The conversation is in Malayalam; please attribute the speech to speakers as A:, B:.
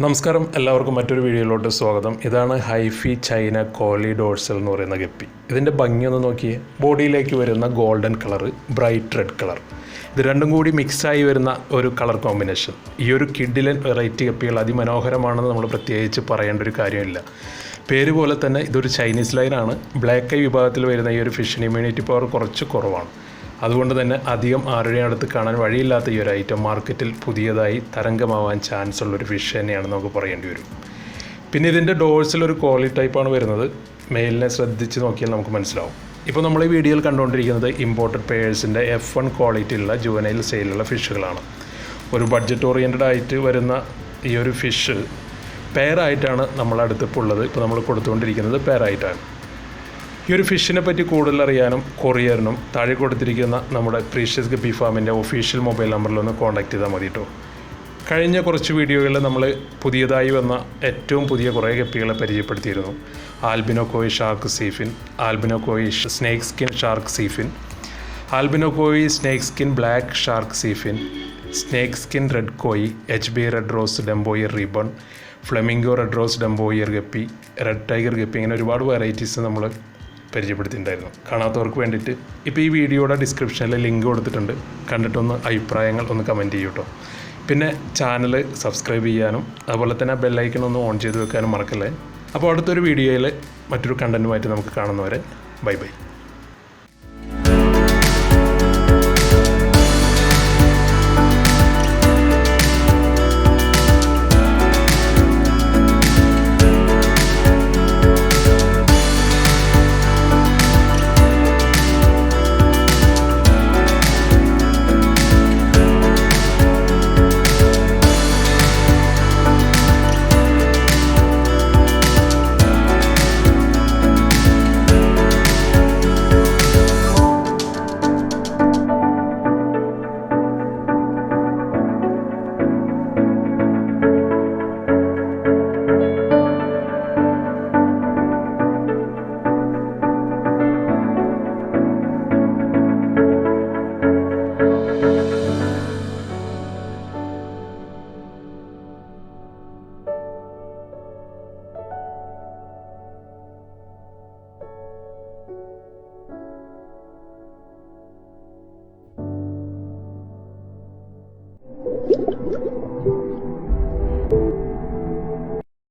A: നമസ്കാരം, എല്ലാവർക്കും മറ്റൊരു വീഡിയോയിലോട്ട് സ്വാഗതം. ഇതാണ് ഹൈഫി ചൈന കോലി ഡോഴ്സൽ എന്ന് പറയുന്ന ഗപ്പി. ഇതിൻ്റെ ഭംഗിയൊന്ന് നോക്കിയേ. ബോഡിയിലേക്ക് വരുന്ന golden colour, bright red colour, ഇത് രണ്ടും കൂടി മിക്സായി വരുന്ന ഒരു കളർ കോമ്പിനേഷൻ. ഈ ഒരു കിഡിലൻ വെറൈറ്റി ഗപ്പികൾ അതിമനോഹരമാണെന്ന് നമ്മൾ പ്രത്യേകിച്ച് പറയേണ്ട ഒരു കാര്യമില്ല. പേര് പോലെ തന്നെ ഇതൊരു ചൈനീസ് ലൈനാണ്. ബ്ലാക്ക് ഐ വിഭാഗത്തിൽ വരുന്ന ഈ ഒരു ഫിഷിന് ഇമ്മ്യൂണിറ്റി പവർ കുറച്ച് കുറവാണ്. അതുകൊണ്ട് തന്നെ അധികം ആരുടെയും അടുത്ത് കാണാൻ വഴിയില്ലാത്ത ഈ ഒരു ഐറ്റം മാർക്കറ്റിൽ പുതിയതായി തരംഗമാവാൻ ചാൻസ് ഉള്ളൊരു ഫിഷ് തന്നെയാണ് നമുക്ക് പറയേണ്ടി വരും. പിന്നെ ഇതിൻ്റെ ഡോഴ്സിലൊരു കോളി ടൈപ്പാണ് വരുന്നത്. മെയിലിനെ ശ്രദ്ധിച്ച് നോക്കിയാൽ നമുക്ക് മനസ്സിലാവും. ഇപ്പോൾ നമ്മൾ ഈ വീഡിയോയിൽ കണ്ടുകൊണ്ടിരിക്കുന്നത് ഇമ്പോർട്ടഡ് പെയേഴ്സിൻ്റെ F1 ക്വാളിറ്റിയുള്ള ജുവനൈൽ സെയിലുള്ള ഫിഷുകളാണ്. ഒരു ബഡ്ജറ്റ് ഓറിയൻറ്റഡ് ആയിട്ട് വരുന്ന ഈ ഒരു ഫിഷ് പെയറായിട്ടാണ് നമ്മളടുത്തിപ്പോൾ ഉള്ളത്. ഇപ്പോൾ നമ്മൾ കൊടുത്തുകൊണ്ടിരിക്കുന്നത് പെയറായിട്ടാണ്. ഈ ഒരു ഫിഷിനെ പറ്റി കൂടുതൽ അറിയാനും കൊറിയറിനും താഴെ കൊടുത്തിരിക്കുന്ന നമ്മുടെ പ്രീഷ്യസ് ഗപ്പി ഫാമിൻ്റെ ഒഫീഷ്യൽ മൊബൈൽ നമ്പറിലൊന്ന് കോൺടാക്ട് ചെയ്താൽ മതി കേട്ടോ. കഴിഞ്ഞ കുറച്ച് വീഡിയോകളിൽ നമ്മൾ പുതിയതായി വന്ന ഏറ്റവും പുതിയ കുറേ ഗപ്പികളെ പരിചയപ്പെടുത്തിയിരുന്നു. Albino koi shark seafin, albino koi snake skin shark seafin, albino koi snake skin black shark seafin, snake skin red koi, HB red rose dumbo ear ribbon, flamingo red rose dumbo ear guppy, red tiger guppy, ഇങ്ങനെ ഒരുപാട് വെറൈറ്റീസ് നമ്മൾ പരിചയപ്പെടുത്തിയിട്ടുണ്ടായിരുന്നു. കാണാത്തവർക്ക് വേണ്ടിയിട്ട് ഇപ്പോൾ ഈ വീഡിയോയുടെ ഡിസ്ക്രിപ്ഷനിൽ ലിങ്ക് കൊടുത്തിട്ടുണ്ട്. കണ്ടിട്ടൊന്ന് അഭിപ്രായങ്ങൾ ഒന്ന് കമൻറ്റ് ചെയ്യൂ കേട്ടോ. പിന്നെ ചാനൽ സബ്സ്ക്രൈബ് ചെയ്യാനും അതുപോലെ തന്നെ ബെല്ലൈക്കൺ ഒന്ന് ഓൺ ചെയ്ത് വെക്കാനും മറക്കല്ലേ. അപ്പോൾ അടുത്തൊരു വീഡിയോയിൽ മറ്റൊരു കണ്ടൻറ്റുമായിട്ട് നമുക്ക് കാണുന്നവരെ ബൈ ബൈ.